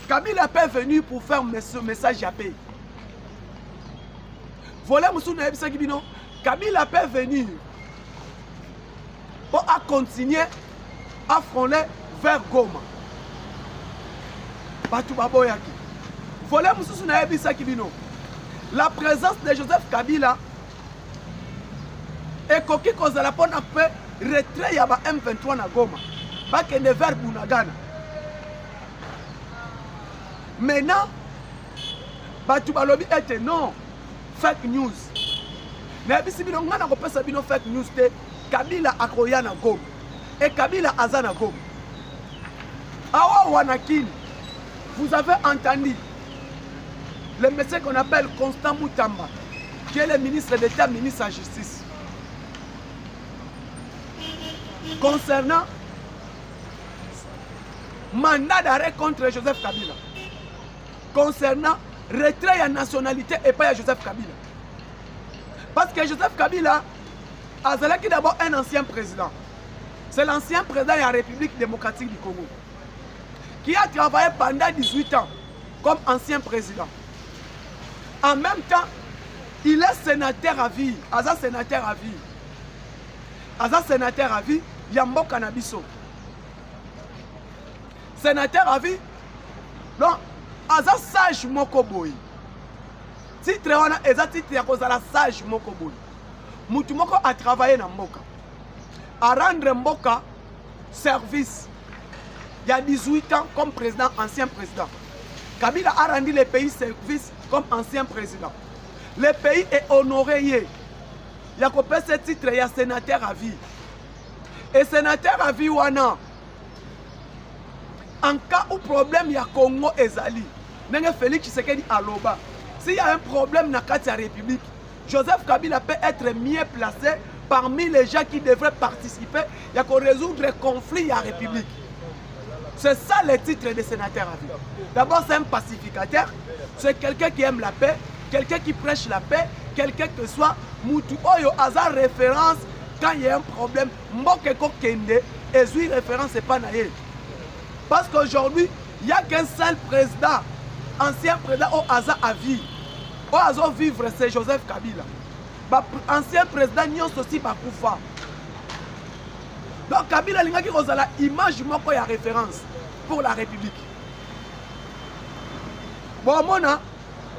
Kabila peut venir pour faire ce message à paix. Voilà, Kabila peut venir pour continuer à frôler vers Goma. Voilà, la présence de Joseph Kabila est coquille cause la bonne après retrait à M23 na Goma. Pas que ne vers Bunagana. Maintenant, Batu Balobi était non, fake news. Mais si on a un fake news, Kabila akoya na Goma. Et Kabila azana Goma. Awa Wanakin, vous avez entendu le monsieur qu'on appelle Constant Moutamba, qui est le ministre d'État, ministre de la Justice. Concernant mandat d'arrêt contre Joseph Kabila. Concernant retrait à nationalité et pas à Joseph Kabila. Parce que Joseph Kabila a d'abord un ancien président. C'est l'ancien président de la République démocratique du Congo. Qui a travaillé pendant 18 ans comme ancien président. En même temps, il est sénateur à vie. Aza sénateur à vie. Aza sénateur à vie, Yambo Canabiso. Sénateur à vie, donc, Aza sage Mokoboy. Titre wana eza titre ya kozala sage Mokoboy. Mutu moko a travaillé na Mboka. A rendre Mboka service. Il y a 18 ans comme président, ancien président. Kabila a rendu le pays service comme ancien président. Le pays est honoré. Il y a ce titre, il y a sénateur à vie. Et sénateur à vie, wana. En cas où problème, il y a Congo et Zali. N'est-ce Félix Tshisekedi à Loba. S'il y a un problème dans la République, Joseph Kabila peut être mieux placé parmi les gens qui devraient participer. Il y a qu'on résoudre les conflits à la République. C'est ça le titre de sénateur à vie. D'abord, c'est un pacificateur. C'est quelqu'un qui aime la paix, quelqu'un qui prêche la paix, quelqu'un que soit Moutou Oyo hasard référence quand il y a un problème. Mbokeko Kende, et lui référence c'est pas naïe. Parce qu'aujourd'hui, il n'y a qu'un seul président, ancien président au hasard à vie. Au hasard vivre, c'est Joseph Kabila. Ancien président, n'y a aussi pas Koufa. Donc Kabila, il y a l'image moko ya référence pour la République. Bon, mon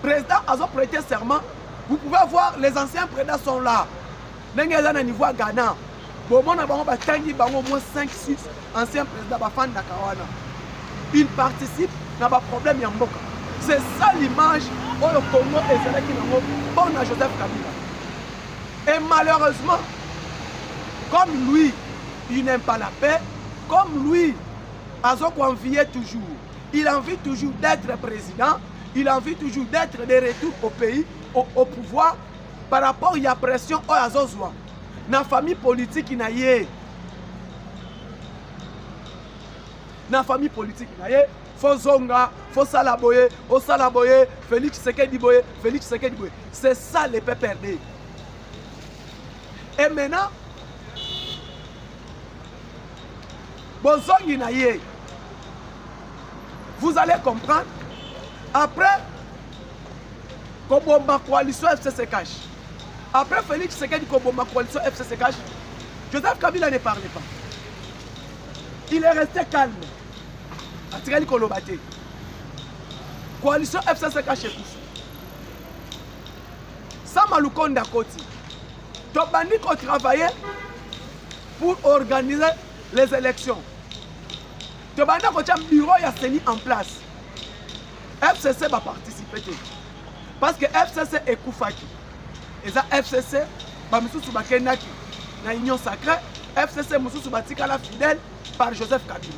président a prêté serment. Vous pouvez voir, les anciens présidents sont là. N'engagez pas niveau Ghana. Bon, mon au moins 5-6 anciens présidents bafan Nakawana. Ils participent dans le problème Yamboka. C'est ça l'image où le Congo est sélectionné pour Joseph Kabila. Et malheureusement, comme lui, il n'aime pas la paix, comme lui, Azok enviait toujours. Il a envie toujours d'être président, il a envie toujours d'être de retour au pays, au pouvoir, par rapport à la pression au Azozwa. Dans la famille politique, il y a dans la famille politique, il y a faut Zonga, faut Salaboye, au Salaboye, Félix Tshisekedi Boye, Félix Tshisekedi Boye. C'est ça les PPRD. Et maintenant, Bozongi Naye, vous allez comprendre, après, Kobomba coalition FCC cache. Après Félix Tshisekedi Kobomba coalition FCC cache, Joseph Kabila ne parlait pas. Il est resté calme. Atikali Kolobate. Coalition FCC cache pousse. Samalukonda Koti. Tobandi ko travailler pour organiser les élections. Tobanda ko un bureau ya seni en place. FCC va participer. Parce que FCC est Koufaki. Et ça FCC ba misusu bakendaki na union sacrée, FCC misusu batikala fidèle par Joseph Kabila.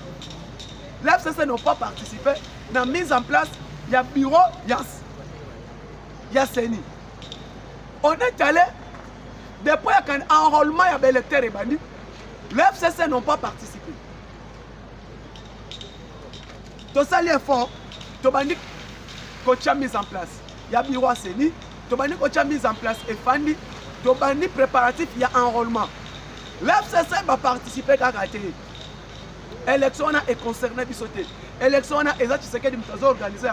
Les FCC n'ont pas participé à la mise en place, il y a bureau, il y a Seni. On est allé, depuis qu'il y a un enrôlement, il y a des électeurs et bandits, les FCC n'ont pas participé. Tout ça, il est fort, tout bandit qu'on a mis en place. ya bureau à Seni, tobandi ko mise en place et fandi, tobandi préparatif ya enrôlement. L'FCC va participer à la élection est concernée bisoté. Élection est exactement qui organisé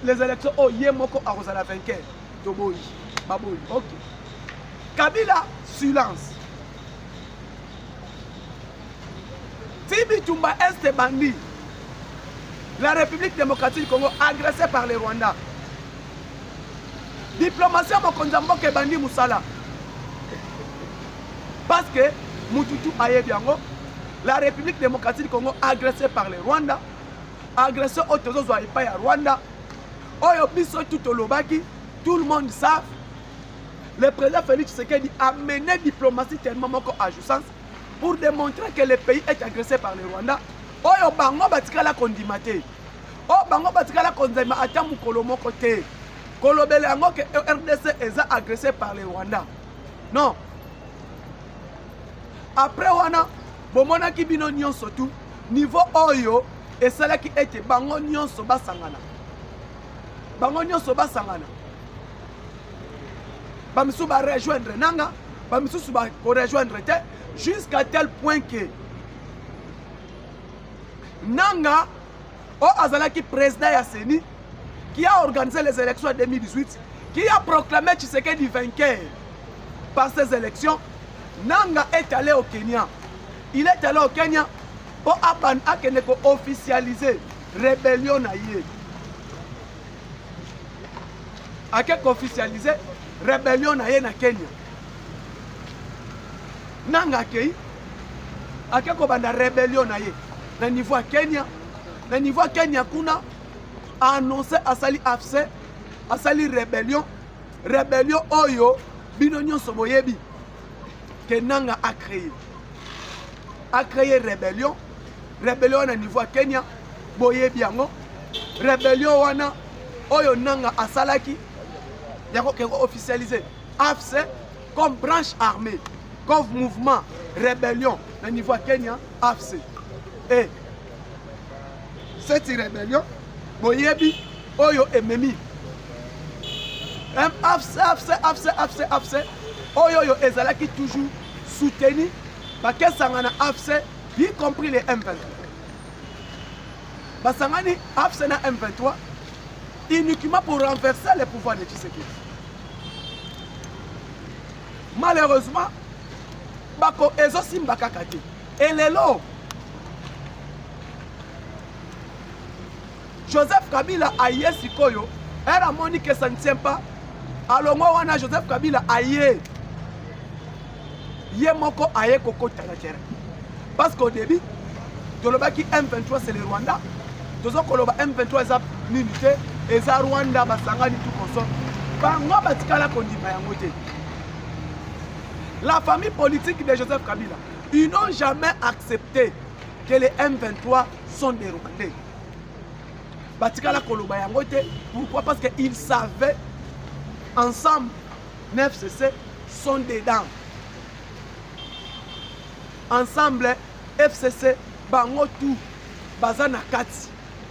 les élections au Yemoko à Rosala vainqueur. Toboyi, Baboyi, ok. Kabila, silence. Tibi Tumba Est bandit. La République démocratique du Congo agressée par les Rwandais. Diplomatie à Mokonzambo ke bandi Moussala. Parce que Mututu Ayebiango, la République démocratique du Congo agressée par les Rwandais, agressée au Tozo Zouaipa à Rwanda, Oyo Biso Tutolobaki, tout le monde savent. Le président Félix Tshisekedi a mené diplomatie tellement à jouissance pour démontrer que le pays est agressé par les Rwandais. Oyo Bango Batikala Kondimate. Oyo Bango Batikala Kondima Atamu Kolomo Kote. Kolobele Ango que RDC est agressé par les Rwandais. Non. Après wana bomona ki bino nyonso tout niveau oyo esala ki ete bango nyonso basangana. Bango nyonso basangana. Bamisu ba rejoindre nanga, bamisu ba rejoindre te jusqu'à tel point que nanga o azalaki président ya Seni qui a organisé les élections en 2018, qui a proclamé Tshisekedi vainqueur par ces élections. Nanga est allé au Kenya. Il est allé au Kenya pour officialiser la rébellion. A quelque officialiser la rébellion na Kenya. Nanga kei a quelque banda rébellion na niveau Kenya. Na niveau Kenya kuna a annoncé asali afse asali rébellion. Rébellion oyo binonyo soboyebi. Que Nanga a créé rébellion à niveau Kenya boye biango rébellion wana oyo Nanga a salaki yako ke officialisé AFC comme branche armée comme mouvement rébellion à niveau Kenya AFC et cette rébellion boye bi oyo ememi AFC oyo yo ezalaki toujours soutenu par Sangana AFC, y compris les M23. Basangani AFC na M23 uniquement pour renverser le pouvoir de Tshisekedi. Malheureusement, bako ezo simba kakati. Et lelo Joseph Kabila aye sikoyo, elle a moni que ça ne tient pas. Alors moi wana Joseph Kabila aye Yemoko aye koko terrain. Parce qu'au début, Tolobaki M23 c'est le Rwanda. Tozo Koloba M23 est une unité et ça Rwanda basangani tout consort. Bango batikala kondima yangote. La famille politique de Joseph Kabila, ils n'ont jamais accepté que les M23 sont des Rwandais. Batikala Koloba yangote. Pourquoi? Parce qu'ils savaient ensemble 9CC sont dedans. Ensemble FCC bango tout bazana kati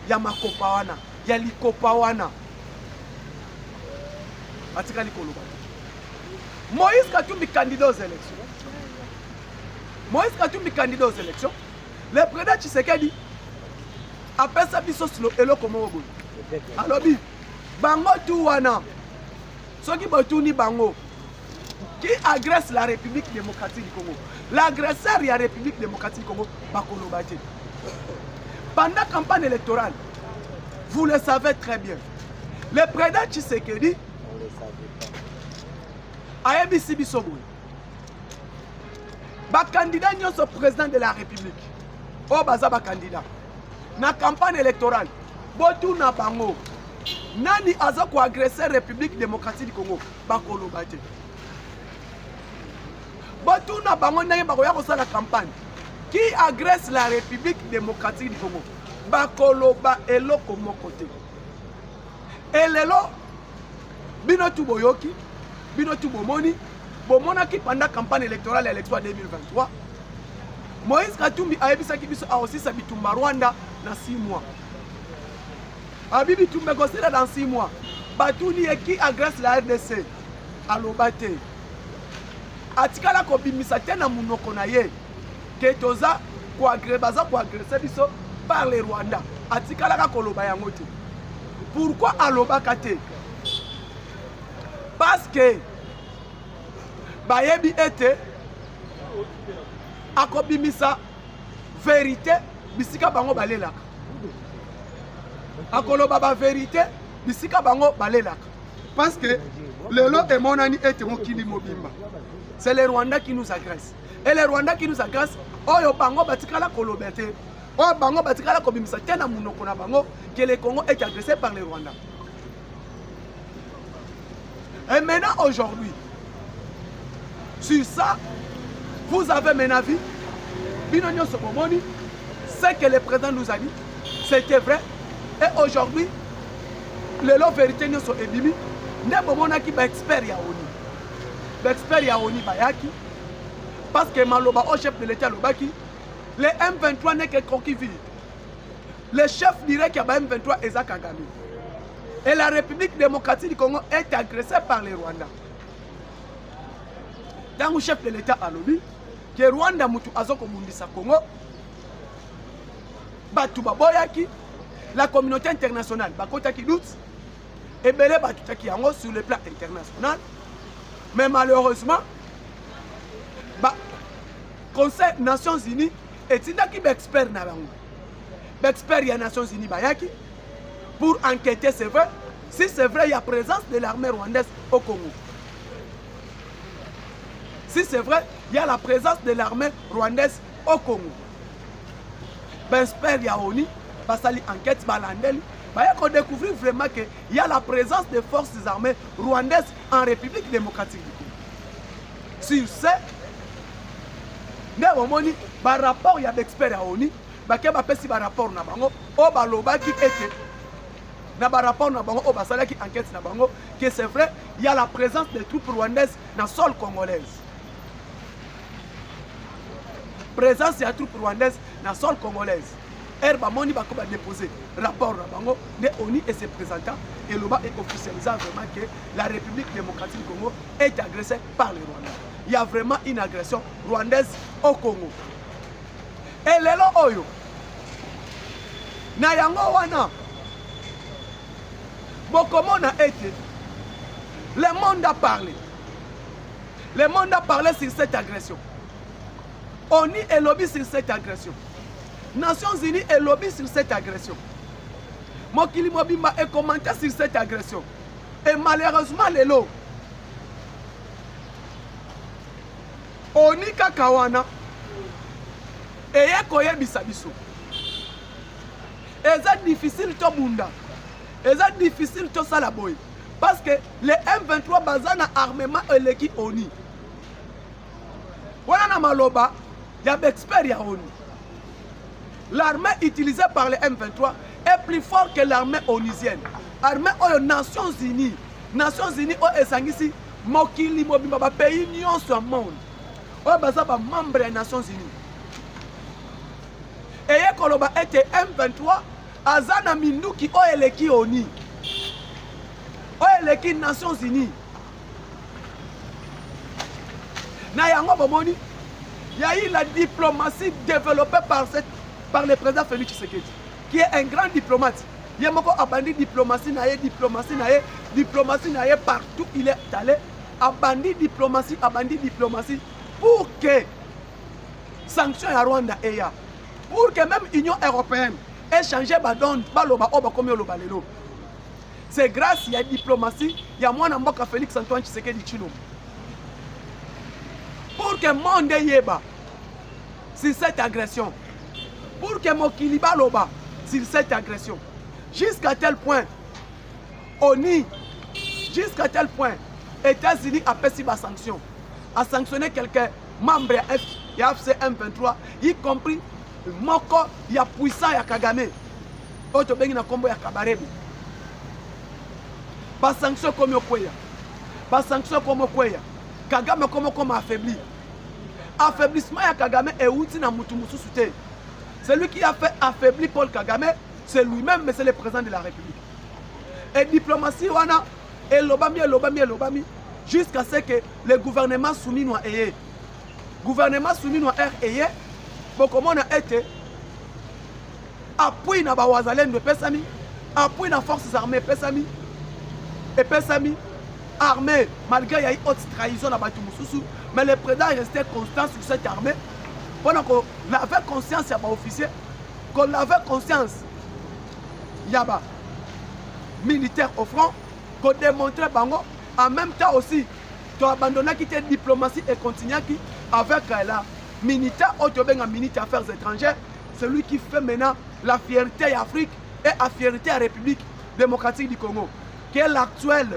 ya makopa wana ya likopa wana atika likolo. Moïse Katumbi candidat aux élections. Moïse Katumbi candidat aux élections. Le président Tshisekedi appelle ça biso silo elo komo boy. Alobi bango tout wana soki botuni bango qui agresse la République démocratique du Congo. L'agresseur de la République démocratique du Congo, Bakolobate. Pendant la campagne électorale, vous le savez très bien, le président Tshisekedi a émis Sibisoboui. Le candidat est le président de la République. Oh, baza ba candidat. Dans la campagne électorale, Botou na bango. Nani aza ko agresser la République démocratique du Congo, Bakolobate. Botuna bango ndenge bakoya kosala campagne qui agresse la République démocratique du Congo bakoloba eloko moko te. Elelo bino tu boyoki bino tu bomoni bomonaki pendant campagne électorale élection 2023 Moïse Katumbi a ebisaki biso a aussi sa bitumba Rwanda dans 6 mois. Abibi tumbe kosela dans 6 mois. batuni qui agresse la RDC alobate atikala ko bimisa te na munoko na ye ke toza ko agresse biso par les Rwanda atikala ka koloba yango te. Pourquoi alobaka te? Parce que bayebi ete akobimisa vérité bisika bango balelaka akoloba ba vérité bisika bango balelaka parce que lelo emonani ete mokili mobimba c'est les Rwandais qui nous agressent et les Rwandais qui nous agressent oyo bango batikala koloba te oyo bango batikala kobimisa te na munoko na bango que le Congo est agressé par les Rwandais. Et maintenant aujourd'hui sur ça vous avez mon avis. Binonyo Sobomoni, ce que le président nous a dit, c'était vrai. Et aujourd'hui, le lot vérité nous sont ébimi. Ne bomona ki ba expert ya oni. Ba expert ya oni bayaki. Parce que maloba au chef de l'État lobaki, le M23 n'est que coquille vide. Le chef dirait qu'il y a M23 Eza Kagame. Et la République démocratique du Congo est agressée par les Rwandais. Dans le chef de l'État à l'ONU, que Rwanda mutu azoko mundisa Congo, batu baboyaki, la communauté internationale bakota ki doute, et belé batu ki yango sur le plan international. Mais malheureusement, Conseil Nations Unies est indaki expert na bango. Expert ya Nations Unies bayaki pour enquêter c'est vrai, si c'est vrai il y a présence de l'armée rwandaise au Congo. Si c'est vrai, il y a la présence de l'armée rwandaise au Congo. Ben, j'espère Yaoni, Basali enquête, Balandeli, on découvrir vraiment qu'il y a la présence des forces armées rwandaises en République démocratique du Congo. Sur ce, par rapport il y a des experts Yaoni, par rapport na bango, o baloba qui était. Na rapport na bango, o basala qui enquête na bango, que c'est vrai, il y a la présence des troupes rwandaises dans le sol congolais. Présence de la troupe rwandaise dans le sol congolaise. Herba Moni va déposer rapport à Bango, de ONU et ses représentants, et l'OBA est officialisant vraiment que la République démocratique du Congo est agressée par les Rwandais. Il y a vraiment une agression rwandaise au Congo. Et lelo oyo, na yango wana, bokomo na été, le monde a parlé. Le monde a parlé sur cette agression. ONU est lobby sur cette agression. Nations Unies est lobby sur cette agression. Mokili Mobimba est commenté sur cette agression. Et malheureusement, les lots. ONU Kakawana et Yekoye Bisabiso. Et c'est difficile to bunda. Et c'est difficile to salaboy. Parce que les M23 bazana armement et l'équipe ONU. Voilà na maloba. Il y a des experts à ONU. L'armée utilisée par les M23 est plus forte que l'armée onusienne. L'armée aux Nations Unies. Nations Unies aux Esangisi, Mokili Mobimba, pays union sur le monde. Aux Bazaba, membre des Nations Unies. Et Koloba était M23, Azana Minduki, Oeleki ONU. Oeleki Nations Unies. Nayango Bomoni. Il y a eu la diplomatie développée par le président Félix Tshisekedi, qui est un grand diplomate. Il y a beaucoup abandonné diplomatie, diplomatie partout il est allé. Abandonné diplomatie, pour que sanctions à Rwanda et pour que même l'Union européenne ait changé c'est grâce à la diplomatie, il y a moi Félix Antoine Tshisekedi Tshilombo. Pour que le monde yeba sur cette agression, pour que Mokiliba loba sur cette agression, jusqu'à tel point, ONU, jusqu'à tel point, États-Unis a fait des sanctions, a sanctionné quelqu'un, membre de FC M23, y compris Moko, il y a puissant, il y a Kagame, autre bengi na kombo ya Kabarebi. Pas sanction comme Yokoya, pas sanction comme Yokoya. Kagame comme affaibli. Affaiblissement à Kagame est outil na Moutoumousou Souté. Celui qui a fait affaiblir Paul Kagame, c'est lui-même, mais c'est le président de la République. Et diplomatie, wana, et l'obami, jusqu'à ce que le gouvernement soumis nous ait. Gouvernement soumis nous ait, beaucoup monde a été appui na bawazalen de pesami, appui na forces armées pesami, et pesami, armée, malgré qu'il y a eu haute trahison à Batumususu, mais le président est resté constant sur cette armée. Pendant qu'on avait conscience, il y a des officiers, qu'on avait conscience, il y a des militaires au front, qu'on démontrait bango, en même temps aussi, tu as abandonné qui était diplomatie et continue avec la militaire, militaire affaires étrangères, celui qui fait maintenant la fierté à l'Afrique et la fierté à la République démocratique du Congo, qui est l'actuel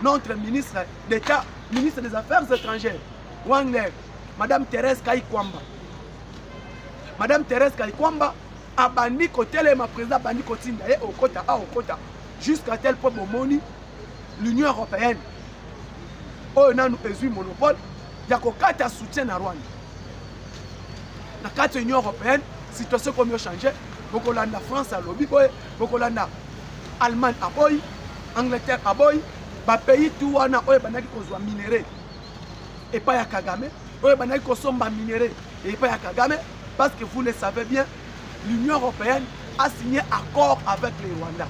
notre ministre d'État, ministre des Affaires étrangères, Wangler, Madame Thérèse Kayikwamba. Madame Thérèse Kayikwamba a banni côté ma président banni Kotinda et au Kota A au Kota jusqu'à tel point bomoni l'Union européenne. On a nous eu monopole, il y a qu'au soutien à Rwanda. La carte Union européenne, situation comme changé, beaucoup la France à lobby boy, beaucoup la Allemagne à boy, Angleterre à boy, ba pays tout wana oye banaki kozwa minéré et pas ya Kagame, oye banaki kosomba minéré et pas ya Kagame. Parce que vous le savez bien, l'Union européenne a signé accord avec le Rwanda.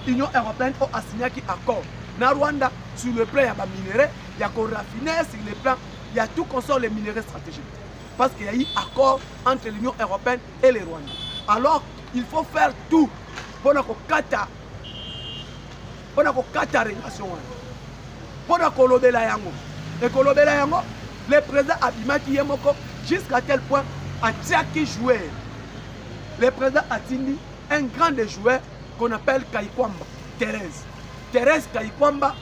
L'Union européenne a signé un accord. Dans Rwanda, sur le plan, il y a des minéraux, il y a des raffinés, sur le plan, il y a tout consort les minéraux stratégiques. Parce qu'il y a eu un accord entre l'Union européenne et le Rwanda. Alors, il faut faire tout pour que Qatar, pour que Qatar relation. Pour que l'obéla yango. Et que l'obéla yango, le président Abimaki Yemoko, jusqu'à tel point, à Tchaki joueur. Le président Atindi, un grand des joueurs qu'on appelle Kayikwamba, Thérèse. Thérèse Kayikwamba,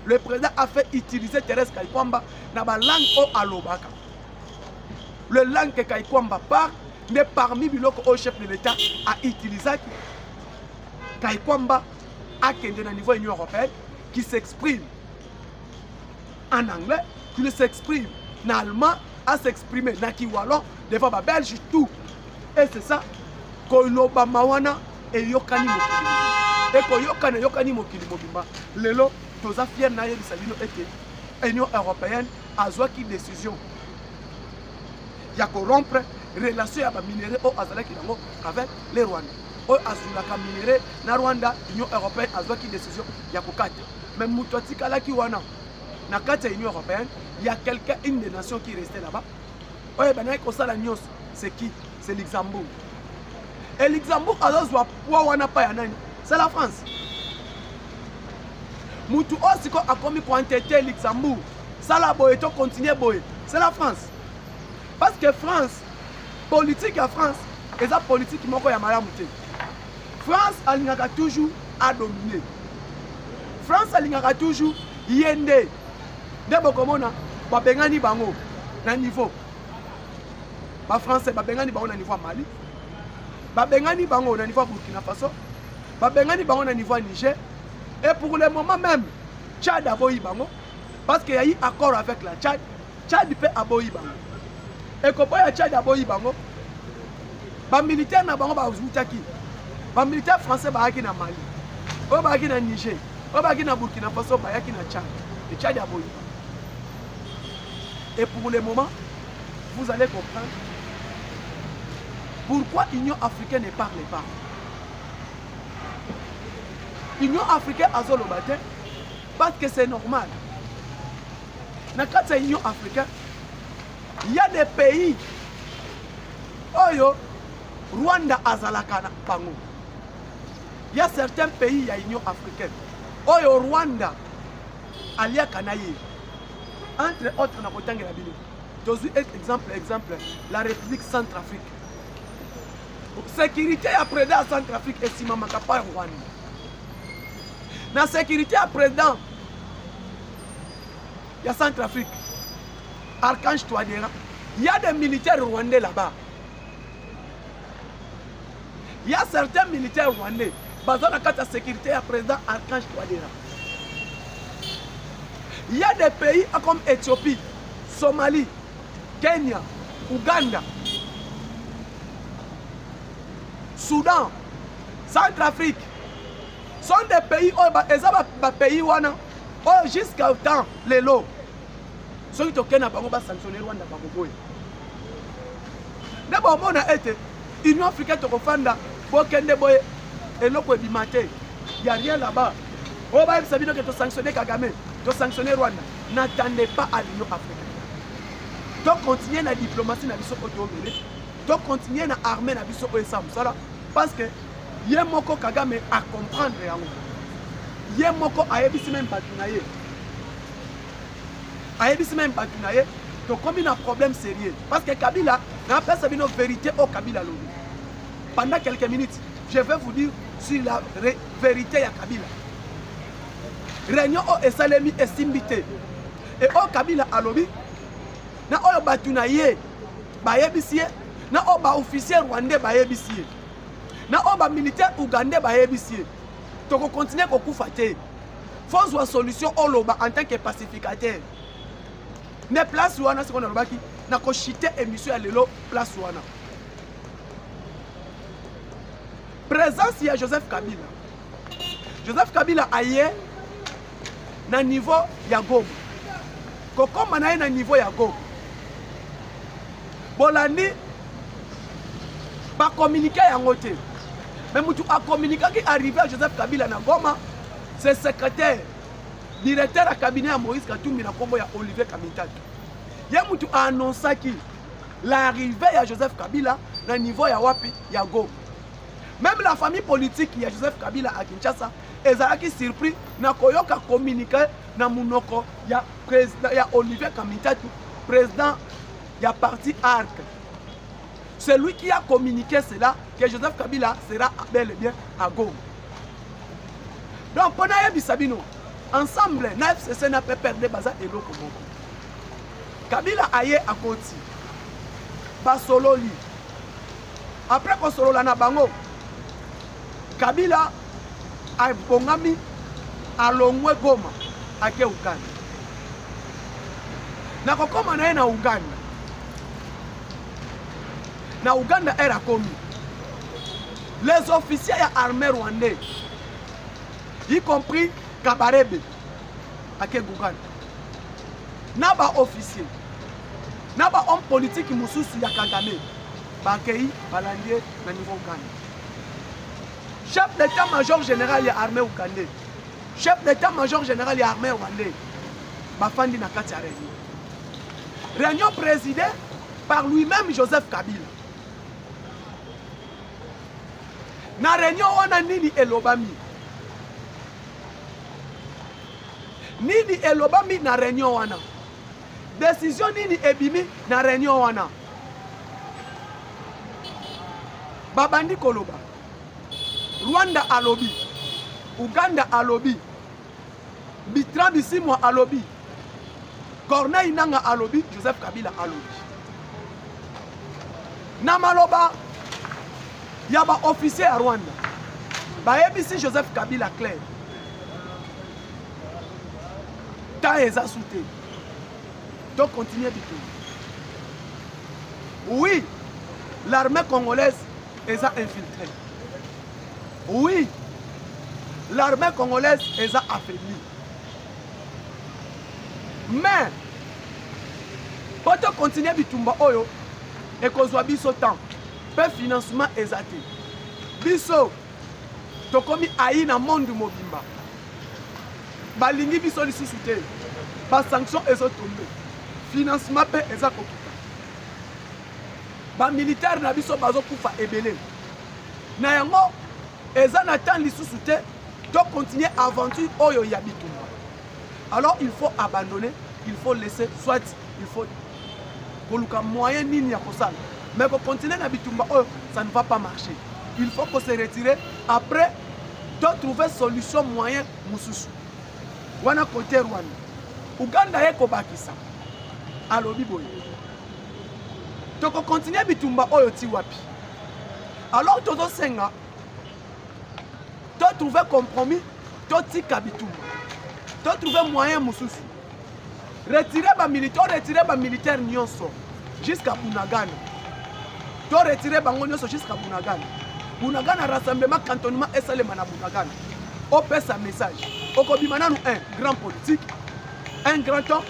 le président a fait utiliser Thérèse Kayikwamba dans la langue au Alobaka. Le langue que Kayikwamba parle, n'est parmi les chefs de l'État à utiliser. Kayikwamba a un niveau de l'Union européenne qui s'exprime en anglais, qui s'exprime en allemand, à s'exprimer dans Kiwalo, devant les Belges, tout. Et c'est ça, Koloba Mawana et Yokani Mokili. Et que Yokani Mokili Mobimba, Lelo, Toza Fier Naye Salino était l'Union européenne a joué une décision. Il y a corrompre relation avec les minéraux avec les Rwandais. Au Azulaka minéraux, na Rwanda, l'Union européenne a joué une décision. Il y a Kokate. Mais Moutouati Kalaki Wana. Dans l'Union européenne, il y a quelqu'un, une des nations qui est restée là-bas. C'est qui? C'est Luxembourg. Et Luxembourg, c'est la France. Moutou aussi a commis pour entêter Luxembourg. Ça la boye, continue boye. C'est la France. Parce que France, politique à France, et ça politique qui m'a dit France, elle a toujours à dominer. France, elle a toujours yende. Dès komona ba bengani bango na niveau ba français ba bengani bango na niveau Mali ba bengani bango na niveau Burkina Faso ba bengani bango na niveau Niger et pour le moment même Tchad a boyi bango parce qu'il y a eu accord avec la Tchad. Tchad peut aboyi bango et quand ya Tchad a boyi bango ba militaire na bango ba uzutaki ba militaire français ba yaki na Mali o ba yaki na Niger o ba yaki na Burkina Faso ba yaki na Tchad et Tchad a boyi. Et pour le moment, vous allez comprendre pourquoi l'Union africaine ne parle pas. L'Union africaine a zolo bate parce que c'est normal. Dans l'Union africaine, il y a des pays. Oyo, Rwanda azalaka na bango. Il y a certains pays, il y a l'Union africaine. Oyo, Rwanda, alia kanaye. Entre autres, on a côté la Bible. Exemple, la République Centrafrique. Sécurité après dans Centrafrique et si maman pas Rwanda. La sécurité après dans il y a Centrafrique. Archange Touadéra. Il y a des militaires rwandais là-bas. Il y a certains militaires rwandais. Basant la carte de sécurité après dans Archange Touadéra. Il y a des pays comme Éthiopie, Somalie, Kenya, Ouganda, Soudan, Centrafrique sont des pays où les pays jusqu'à temps les lots. Ceux qui ont sanctionné Rwanda. D'abord, on a été l'Union africaine de Rwanda, Bokende Boye, et l'autre Bimate. Il n'y a rien là-bas. On va savoir que tu as sanctionné Kagame, tu as sanctionné Rwanda. N'attendez pas à l'Union africaine. Tu continues la diplomatie, tu continues l'armée, parce que Yemoko Kagame à comprendre. Yemoko a ébissé même Batunaye. A ébissé même Batunaye. Donc comme il y a un problème sérieux. Parce que Kabila n'a pas savoir une vérité au Kabila. Pendant quelques minutes, je vais vous dire sur la vérité de Kabila. Réunion au Esalemi et Simbité. Et au Kabila à l'obbi, na au Batunaye, Bayebisiye, na au ba officier rwandais Bayebisiye, na au ba militaire ougandais Bayebisiye. Donc on continue à faire. Faut une solution au Loba en tant que pacificateur. Ne place wana ce qu'on a lobaki na ko chiter émission à lelo place wana. Présence il y a Joseph Kabila. Joseph Kabila aye na niveau ya Goma. Koko manaye na niveau ya Goma. Bolani ba communiquer yango te. Mais mutu a communiqué qui arrivé à Joseph Kabila na Goma, c'est secrétaire directeur à cabinet à Moïse Katumbi na kombo ya Olivier Kamitatu. Yamutu a annoncé qui l'arrivée à Joseph Kabila na niveau ya wapi ya Goma. Même la famille politique ya Joseph Kabila à Kinshasa ezalaki surpris na koyoka communiquer na munoko ya président ya Olivier Kamitatu, président ya parti ARC. C'est lui qui a communiqué cela que Joseph Kabila sera bel et bien à Goma. Donc pendant Yabisabino ensemble, NFCC n'a pas perdu Baza et l'autre. Kabila aye à Koti. Basololi. Après qu'on solo na bango, Kabila a bongami à Longwe Goma à Uganda. Na kokoma na na Uganda. Na Uganda era commis. Les officiers ya armée rwandais, y compris Kabarebe à Uganda. Naba officier, naba homme politique mususu ya Kagame, bakei balandie na niveau Uganda. Chef d'état-major général ya armée ougandais, chef d'état-major général ya armée rwandais, bafandi na kati ya réunion. Réunion présidée par lui-même Joseph Kabila. Na réunion wana nini elobami? Nini elobami na réunion wana? Décision nini ebimi na réunion wana? Babandi koloba. Rwanda alobi. Uganda alobi. Bitra Bisimwa alobi. Corneille Nanga alobi. Joseph Kabila alobi. Namaloba. Yaba officier à Rwanda. Baebisi Joseph Kabila clair. Ta eza souté. Donc continuez du tout. Oui, l'armée congolaise est infiltrée. Oui, l'armée congolaise est affaiblie. Mais, pour continuer du Tumba Oyo, et qu'on soit biso temps, peu financement exaté. Biso, to komi aïe na monde mobimba. Balingi biso li sous-souté. Ba sanction ezo tombé. Financement pe eza kokita. Ba militaire na biso bazo kufa ebele. Na yango eza na temps li sous-souté, to continuer aventure oyo ya bitumba. Alors il faut abandonner, il faut laisser, soit il faut koluka moyen nini ya kosala. Mais pour continuer à bitumba, ça ne va pas marcher. Il faut qu'on se retire. Après, de trouver solution moyen mususu. Wana côté Rwanda. Uganda yeko bakisa. Alo biboye. Donc on continue à bitumba oyo ti wapi. Alors todo senga. De trouver compromis, de tika bitumba. De trouver moyen mususu. Retirer ba militaire nyonso jusqu'à Bunagana. To retirer bango nyonso jusqu'à Bunagana. Bunagana rassemblement cantonnement et salema na Bunagana. On peut sa message. Okobimana nous un grand politique, un grand homme.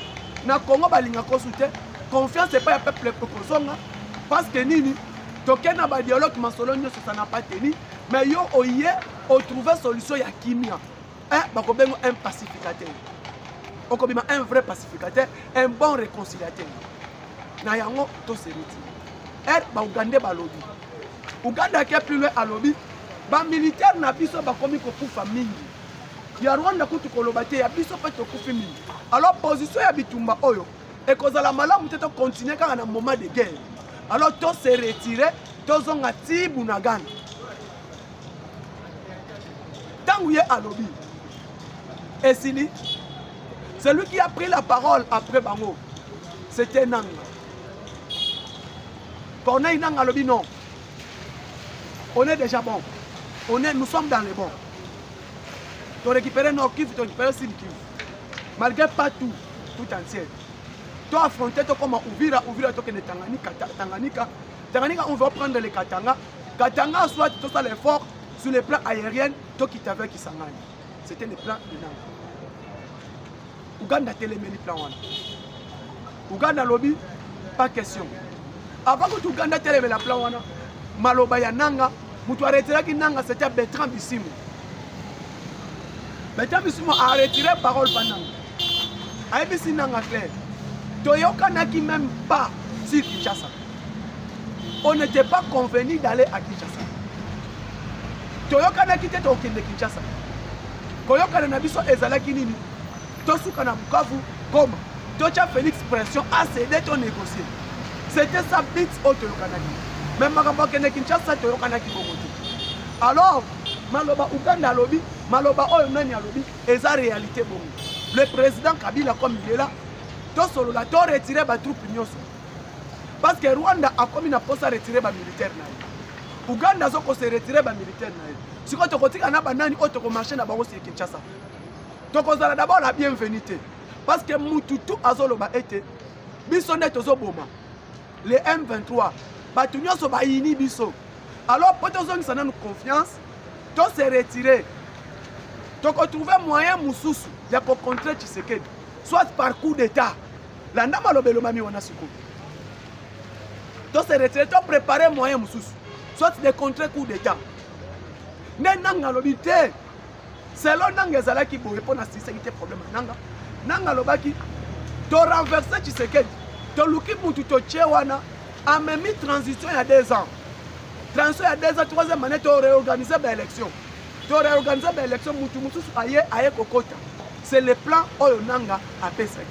Na Congo balinga konsulter. Confiance c'est pas un peuple kozonga parce que nini tokena ba dialogue masolonyo ça n'a pas tenu mais yo oye o trouver solution ya kimia. Bakobengo un pacificateur. Okobima un vrai pacificateur, un bon réconciliateur. Na yango to seriti. Ba Uganda ba lobby. Uganda qui est plus loin à lobby. Ba militaire na biso ba komi ko kufa mingi. Ya Rwanda kutu kolobate ya biso pe to kufi mingi. Alors position ya bitumba oyo et cause la malamu te continuer quand on a un moment de guerre. Alors to se retirer, to zonga ti Bunagana. Tant où il est à lobby. Et Sili, celui qui a pris la parole après Bango, c'était Nanga. Corneille Nanga lobby non. On est déjà bon. Nous sommes dans les bons. Tu récupères Nord Kivu, tu récupères Sud Kivu. Malgré pas tout entier. Tu as affronté comme Ouvira, tu as Tanganyika, on veut prendre les Katanga. Katanga, soit tu as l'effort sur les plans aériens, tu qui t'avais qui s'engage. C'était les plans de Nanga. Ouganda téléméli plan one. Ouganda lobby, pas question. Avant que Ouganda téléméli la plan one, Maloba ya Nanga, Moutou a retiré que Nanga c'était Bertrand Bissimo. Bertrand Bissimo a retiré parole par Nanga. ABC Nanga clair. Toyoka n'a qui même pas sur Kinshasa. On n'était pas convenu d'aller à Kinshasa. Toyoka n'a quitté au Kinshasa. Koyoka n'a biso ezala kinini. Tosuka na Bukavu comme Tocha Félix Pression a cédé ton négocier. C'était sa bite au Toyoka n'a dit. Même Makambo Kene Kinshasa Toyoka n'a qui bomoto. Alors, Maloba Uganda lobby, Maloba Oyo Nani lobby, et sa réalité bon. Le président Kabila comme il est là, tout solo la to retirer ba troupe nyonso. Parce que Rwanda a comme une poste à retirer ba militaire na. Uganda zoko se retirer ba militaire na. Si quand to kotika na banani auto ko marcher na bango si Kinshasa. To kozala d'abord la bienvenue parce que mututu azoloba été biso net ozoboma. Les M23 ba tu nyonso ba yini biso. Alors pour tozongi sana nous confiance, to se retirer. Tu as trouvé moyen mususu ya ko contrer Tshisekedi soit par coup d'état la ndama lobelo mami wana siko to se retirer to préparer moyen mususu soit de contrer coup d'état nanga lobité selon nanga zala ki boye pona Tshisekedi problème nanga lobaki to renverser Tshisekedi to luki mutu to wana a même transition il y a 2 ans transition il y a 2 ans 3e année to réorganiser l'élection. Tu as réorganisé l'élection, aye kokota. C'est le plan Oyo Nanga a Pesaki.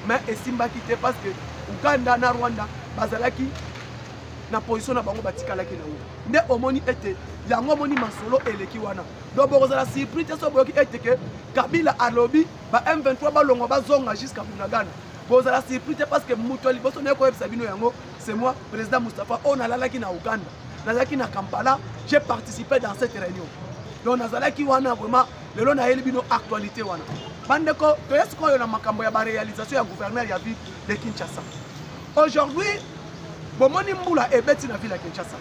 Mais Simba quitté parce que Uganda na Rwanda, Bazalaki, na position na bango batikalaki na ou. Nde omoni était, yango moni masolo eleki wana. Donc bozala surprise so boyoki était que Kabila a lobby, ba M23 ba longo ba zonga jusqu'à Bunagana. Bozala surprise parce que muto liboso na ko Sabino yango, c'est moi, président Moustapha, on a lalaki na Uganda. Nazaki na Kampala, j'ai participé dans cette réunion. Donc nazalaki wana vraiment lelo na elibino actualité wana bandeko to yesko yo na makambo ya ba réalisation ya gouverneur ya ville de Kinshasa. Aujourd'hui bomoni mbula ebeti na ville ya Kinshasa.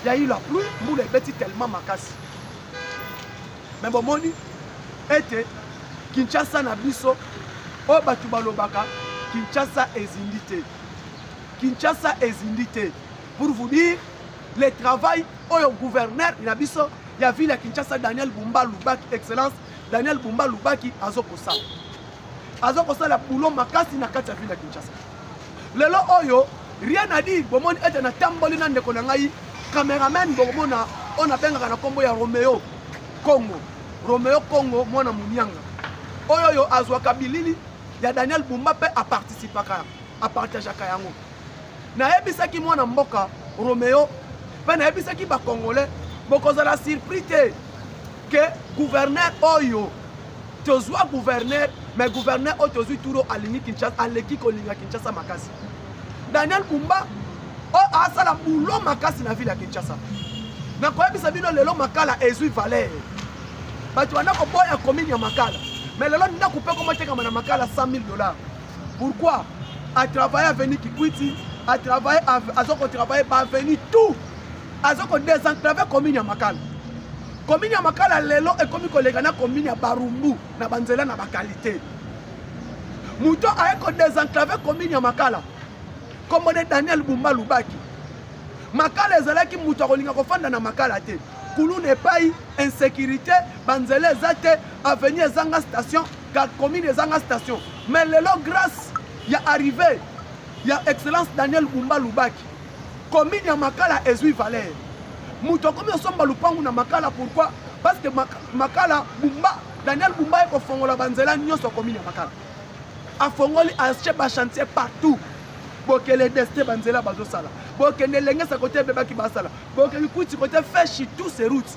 Il y a eu la pluie, mbula ebeti tellement makasi. Mais bomoni était Kinshasa na biso o batu balobaka Kinshasa ezindité. Kinshasa ezindité. Pour vous dire le travail au gouverneur na biso il y a vu la Kinshasa Daniel Bumba Lubaki, excellence Daniel Bumba Lubaki Azokosa. Azokosa la boulot makasi na kati ya ville ya Kinshasa. Lelo oyo rien à dire bomoni ete na tamboli na ndeko na ngai cameraman bomona on a benga na kombo ya Romeo Congo mwana munyanga. Oyo yo azwa kabilili ya Daniel Bumba pe a participaka a partageaka yango. Na ebisaki mwana mboka Romeo pe na ebisaki ba congolais bokozala surprise que gouverneur oyo tozwa gouverneur mais gouverneur oyo tozwi turo alingi Kinshasa aleki kolinga Kinshasa makasi. Daniel Bumba o asala boulot makasi na ville ya Kinshasa. Na koyebisa bino lelo makala ezwi valeur. Batu wana ko boya commune ya makala. Mais lelo nda couper comment teka na makala $100,000. Pourquoi? A travailler à venir Kikwiti, a travailler à zoko travailler pas venir tout. azoko désenclaver commune ya Makala. Commune ya Makala lelo ekomi kolega na commune ya Barumbu na banzela na bakalite. Muto ayeko désenclaver commune ya Makala. Comme Daniel Bumba Lubaki. Makala ezalaki muto akolinga kofanda na Makala te. Kulu ne pas insécurité, banzela ezate, avenir ezanga station, car commune ezanga station. Mais lelo grâce ya arrivé, ya excellence Daniel Bumba Lubaki. Commune ya Makala ezui valeur. Muto komi osomba lupangu na Makala, pourquoi? Parce que Makala Bumba, Daniel Bumba eko fongola banzela nyonso commune ya Makala. A fongoli achep ba chantier partout. Boke le destin banzela bazo sala. Boke ne lenge sa côté beba ki basala. Boke ikuti côté fait tous ces routes.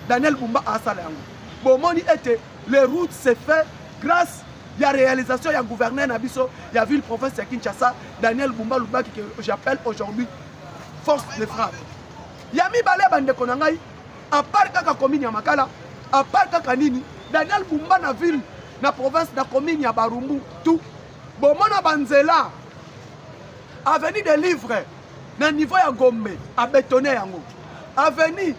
Daniel Bumba a sala yango. Bon moni était les routes se fait grâce à la réalisation ya gouverneur Nabiso, ya ville province ya Kinshasa, Daniel Bumba Lubaki que j'appelle aujourd'hui force de frappe. Yami balé bande konangai à part kaka commune ya Makala, à part kaka nini, Daniel Bumba na ville na province na commune ya Barumbu tout. Bon mona banzela avenue des livres na niveau ya Gombe a bétonné yango. Avenue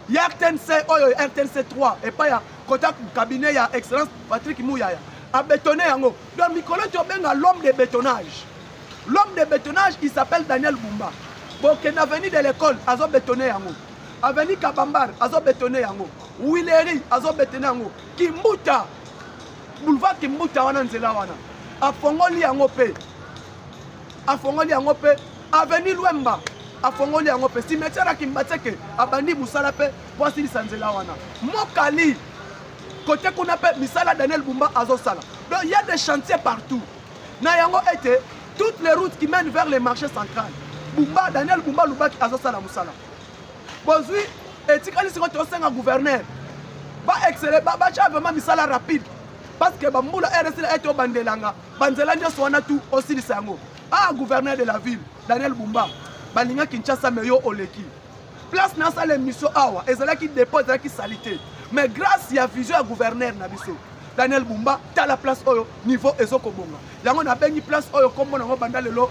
ya RTNC oyo RTNC 3 et pas ya côté cabinet ya excellence Patrick Mouyaya a bétonné yango. Donc Mikolo Tiobenga l'homme de bétonnage. L'homme de bétonnage il s'appelle Daniel Bumba. Donc en avenue de l'école azo bétonné yango. Avenue Kabambar azo bétonné yango. Wileri azo bétonné yango. Kimbuta boulevard Kimbuta wana nzela wana. A fongoli yango pe. A fongoli yango pe avenue Luemba a fongoli yango pe cimetière Kimbateke abandi musala pe poisi lisanzela wana mokali côté qu'on appelle misala Daniel Bumba azo sala. Donc il y a des chantiers partout na yango été toutes les routes qui mènent vers les marchés centrales Bumba Daniel Bumba Lubaki azo sala musala bozui etikali siko to senga gouverneur ba exceller ba cha vraiment misala rapide parce que bambula RSL eto bandelanga banzela ndio swana tout aussi lisango. Ah, gouverneur de la ville, Daniel Bumba, Balinga Kinshasa meyo oleki. Place na sa l'émission awa, ezala ki dépôt, ezala ki salité. Mais grâce à vision à gouverneur Nabiso, Daniel Bumba, ta la place oyo niveau ezoko bonga. Yango na bengi place oyo kombo nango banda lelo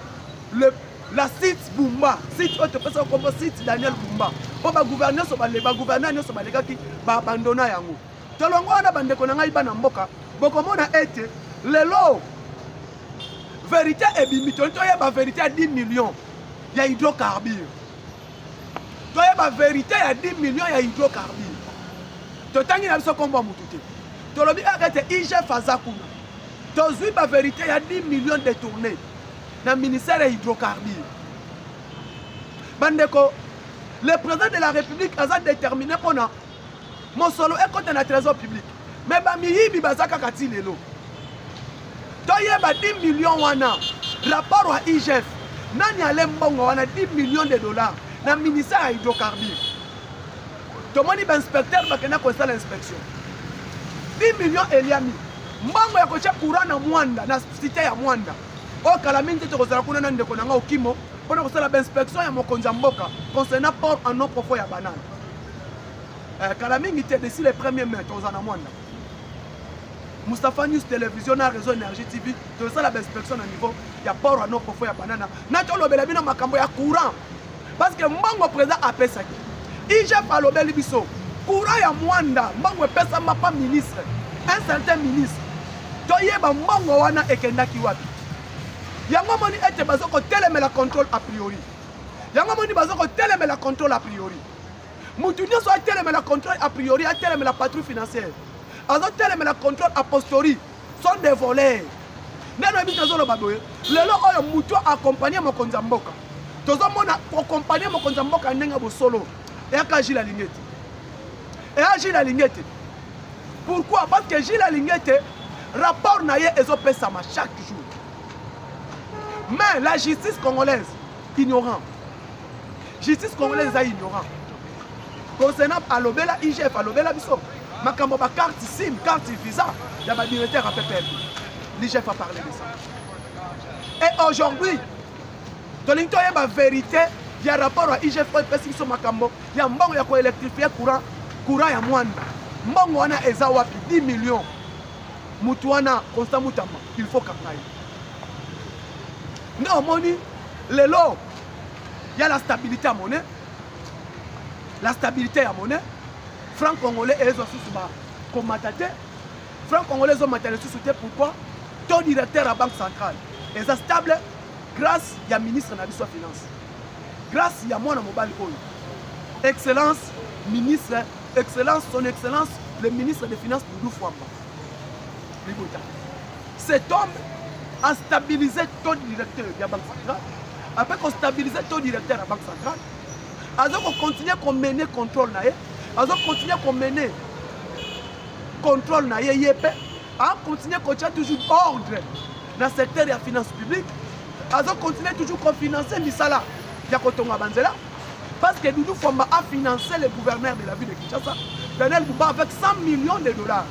la site Bumba, site oyo pesa kombo site Daniel Bumba. Po ba gouverneur so ba gouverneur nyo so ba lega ki ba abandona yango. Tolongo wana bande ko na ngai bana mboka, boko mona ete lelo vérité et bimito, tu as la vérité à 10 millions, il y a hydrocarbures. Tu as la vérité à 10 millions, il y a hydrocarbures. Tu as dit que tu as dit que tu as dit que tu as dit la vérité à 10 millions de tournées dans le ministère des hydrocarbures. Bandeko, le président de la République a déterminé pour nous. Mon solo est contre le trésor public. Mais Bamihi Bazaka Katilelo. Toyeba 10 millions wana rapport à IGF nani alembongo wana 10 millions de dollars na ministère à hydrocarbures. Tomoni ba inspecteur bakena ko sala inspection 10 millions eliami mbango ya kocha courant na Mwanda na cité ya Mwanda o kalamindi to kozala kuna ndeko nanga okimo pona ko sala ba inspection ya mokonza mboka concernant port en eau profond ya banane kalamingi te d'ici les premiers mai tozana Mwanda Mustafa News Télévision na Réseau Énergie TV de ça la inspection à niveau il y a port à nos profond ya banana na to lobela bino makambo ya courant parce que mbango président a pesa ki IGF a lobeli biso courant ya Mwanda mbango pesa mapa ministre un certain ministre to yeba mbango wana ekendaki wapi yango moni ete bazoko telemela contrôle a priori yango moni bazoko telemela contrôle a priori mutu nyoso a telemela contrôle a priori a telemela patrouille financière azo telemela contrôle a posteriori sont des voleurs neno ebita zolo baboye lelo oyo mutu accompagner mokonza mboka tozo mona accompagner mokonza mboka ndenga bosolo et aka Gilles Alingete et a Gilles Alingete pourquoi parce que Gilles Alingete rapport na ye ezopesa ma chaque jour mais la justice congolaise ignorant justice congolaise est ignorant concernant alobela IGF alobela biso makambo ba carte SIM carte visa ya ba directeur à PPL l'IGF a parlé de ça et aujourd'hui tolinto ya ba vérité il y a rapport à IGF pesi biso makambo ya mbongo ya ko électrifier courant ya Mwanda mbongo wana eza wapi 10 millions mutu wana Constant Mutamba il faut kangai non moni lelo Il y a la stabilité à monnaie. La stabilité à monnaie. Franc congolais et les autres comme matate. Franc congolais ont matériel sous pourquoi? Ton directeur à la banque centrale est stable grâce à ministre de la Finance. Grâce à moi, mobile oil. Excellence, ministre, excellence, son excellence, le ministre des Finances, Doudou Fwamba. Cet homme a stabilisé ton directeur de la banque centrale. Après qu'on stabilise ton directeur de la banque centrale, alors qu'on continue à mener contrôle, alors qu'on continue à mener contrôle, on continue à toujours ordre dans le secteur de la finance publique, alors qu'on continue toujours à financer Misala, parce que Doudou Fwamba a financé le gouverneur de la ville de Kinshasa, Daniel Bouba, avec 100 millions de dollars.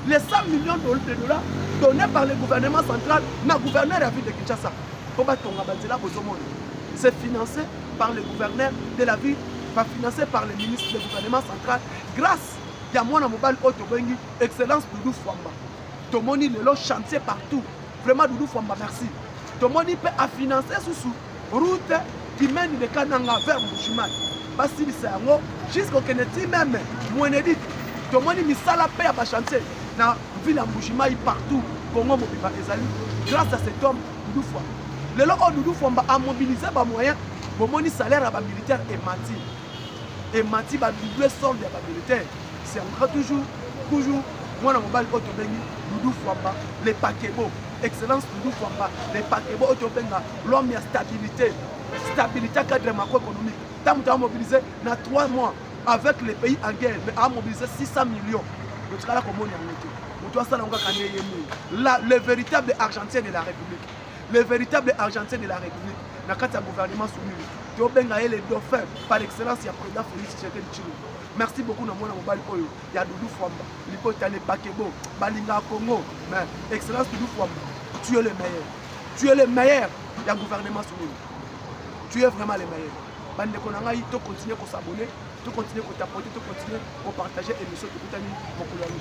Les 100 millions de dollars donnés par le gouvernement central na gouverneur de la ville de Kinshasa. C'est financé par le gouverneur de la ville, pas financé par le ministre du gouvernement central, grâce à moi, mobile Otobengi, excellence Doudou Fwamba. Tomoni le chantier partout. Vraiment Doudou Fwamba, merci. Tomoni peut financer sous route qui mène de Kananga vers Mouchimai. Parce que c'est un mot, jusqu'au Kennedy même, Mouenedi. Tomoni misala paix à chantier. Dans la ville de Mouchimai partout, Congo Mobiba Ezali, grâce à cet homme, Doudou Fwamba. Le lot où Doudou Fwamba a mobilisé des moyens, le salaire à militaire est menti. Et menti va doubler solde à militaire. C'est encore toujours, moi, mobile Otobengi, Doudou Fwamba, les paquets-beaux, excellence Doudou Fwamba, les paquets-beaux Otobenga, l'homme a stabilité, stabilité cadre macroéconomique. Tant que tu as mobilisé dans 3 mois avec les pays en guerre, mais a mobilisé 600 millions. Le véritable argentin de la République, le véritable argentin de la République, dans le gouvernement soumis, tu as les dauphins par excellence, il y a le président Félix Tshisekedi Tshilombo. Merci beaucoup dans mon mobile oyo. Il y a Doudou Fwamba, l'hypothèse les Bakebo, Balinga Congo, mais excellence Doudou Fwamba, tu es le meilleur. Tu es le meilleur du gouvernement soumis. Tu es vraiment le meilleur. Bande Konanga, tu continues à s'abonner, tu continues à tapoter, tu continues à partager l'émission de Koutani Mokulani.